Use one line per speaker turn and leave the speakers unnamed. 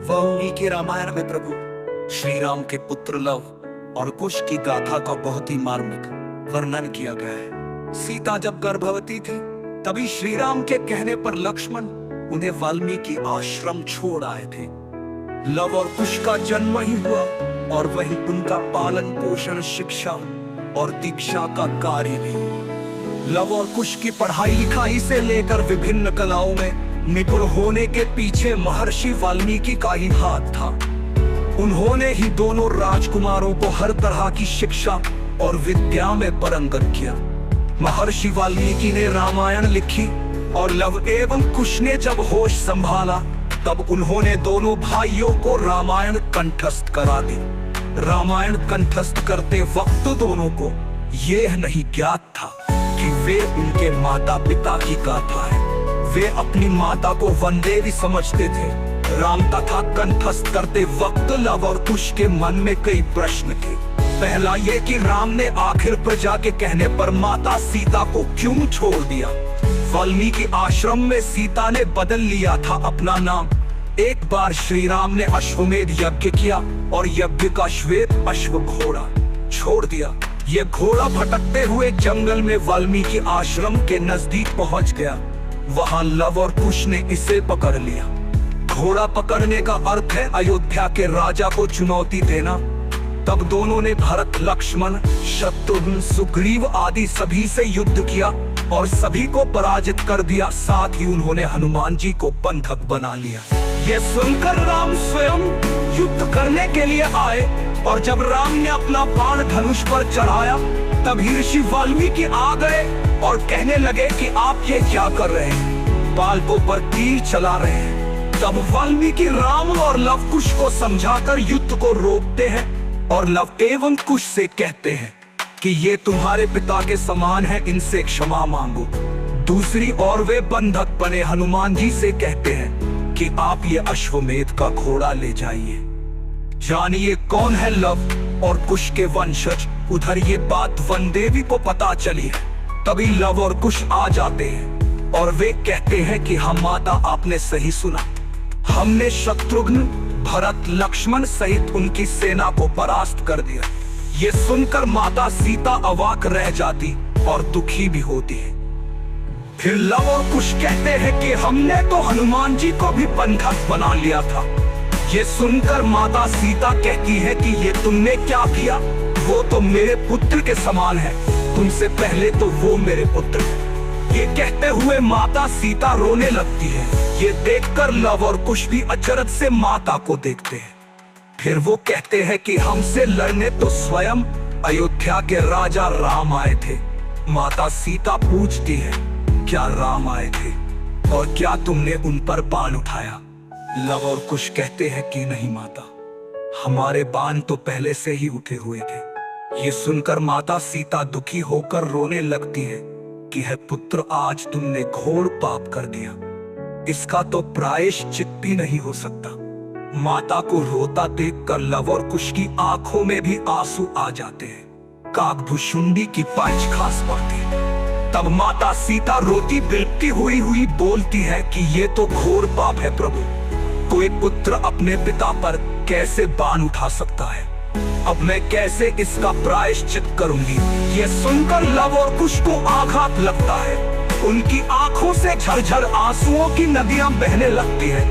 वाल्मीकि रामायण में प्रभु श्री राम के पुत्र लव और कुश की गाथा का बहुत ही मार्मिक वर्णन किया गया है। सीता जब गर्भवती थी तभी श्री राम के कहने पर लक्ष्मण उन्हें वाल्मीकि आश्रम छोड़ आए थे। लव और कुश का जन्म ही हुआ और वही उनका पालन पोषण, शिक्षा और दीक्षा का कार्य भी। लव और कुश की पढ़ाई लिखाई से लेकर विभिन्न कलाओं में निपुण होने के पीछे महर्षि वाल्मीकि का ही हाथ था। उन्होंने ही दोनों राजकुमारों को हर तरह की शिक्षा और विद्या में पारंगत किया। महर्षि वाल्मीकि ने रामायण लिखी और लव एवं कुश ने जब होश संभाला तब उन्होंने दोनों भाइयों को रामायण कंठस्थ करा दी। रामायण कंठस्थ करते वक्त दोनों को यह नहीं ज्ञात था कि वे उनके माता पिता की गाथा है। वे अपनी माता को वनदेवी समझते थे। राम तथा कंठस्थ करते वक्त लव और कुश के मन में कई प्रश्न थे। पहला ये कि राम ने आखिर प्रजा के कहने पर माता सीता को क्यों छोड़ दिया। वाल्मीकि आश्रम में सीता ने बदल लिया था अपना नाम। एक बार श्री राम ने अश्वमेध यज्ञ किया और यज्ञ का श्वेत अश्व घोड़ा छोड़ दिया। ये घोड़ा भटकते हुए जंगल में वाल्मीकि आश्रम के नजदीक पहुंच गया। वहां लव और कुश ने इसे पकड़ लिया। घोड़ा पकड़ने का अर्थ है अयोध्या के राजा को चुनौती देना। तब दोनों ने भरत, लक्ष्मण, शत्रुघ्न, सुग्रीव आदि सभी से युद्ध किया और सभी को पराजित कर दिया। साथ ही उन्होंने हनुमान जी को बंधक बना लिया। ये सुनकर राम स्वयं युद्ध करने के लिए आए और जब राम ने अपना बाण धनुष पर चढ़ाया तभी ऋषि वाल्मीकि आ गए और कहने लगे कि आप ये क्या कर रहे हैं, बालकों पर तीर चला रहे हैं। तब वाल्मीकि राम और लव कुश को समझाकर युद्ध को रोकते हैं और लव एवं कुश से कहते हैं कि ये तुम्हारे पिता के समान है, इनसे क्षमा मांगो। दूसरी ओर वे बंधक बने हनुमान जी से कहते हैं कि आप ये अश्वमेध का घोड़ा ले जाइए। जानिए कौन है लव और कुश के वंशज। उधर ये बात वनदेवी को पता चली है। तभी लव और कुश आ जाते हैं और वे कहते हैं कि हम माता, आपने सही सुना। हमने शत्रुघ्न, भरत, लक्ष्मण सहित उनकी सेना को परास्त कर दिया। ये सुनकर माता सीता अवाक रह जाती और दुखी भी होती है। फिर लव और कुश कहते हैं कि हमने तो हनुमान जी को भी बंधक बना लिया था। ये सुनकर माता सीता कहती है कि ये तुमने क्या किया, वो तो मेरे पुत्र के समान है, तुमसे पहले तो वो मेरे पुत्र है। ये कहते हुए माता सीता रोने लगती है। ये देखकर लव और कुश भी अचरज से माता को देखते हैं। फिर वो कहते हैं कि हमसे लड़ने तो स्वयं अयोध्या के राजा राम आए थे। माता सीता पूछती है, क्या राम आए थे और क्या तुमने उन पर बाण उठाया। लव और कुश कहते हैं कि नहीं माता, हमारे बाण तो पहले से ही उठे हुए थे। ये सुनकर माता सीता दुखी होकर रोने लगती है कि है पुत्र, आज तुमने घोर पाप कर दिया, इसका तो प्रायश्चित भी नहीं हो सकता। माता को रोता देखकर लव और कुश की आंखों में भी आंसू आ जाते हैं। काकभुशुंडी की पांच खास पड़ती है। तब माता सीता रोती बिलखती हुई बोलती है कि ये तो घोर पाप है प्रभु। कोई पुत्र अपने पिता पर कैसे बाण उठा सकता है, अब मैं कैसे इसका प्रायश्चित करूंगी। ये सुनकर लव और कुश को आघात लगता है। उनकी आंखों से झरझर आंसुओं की नदियां बहने लगती है।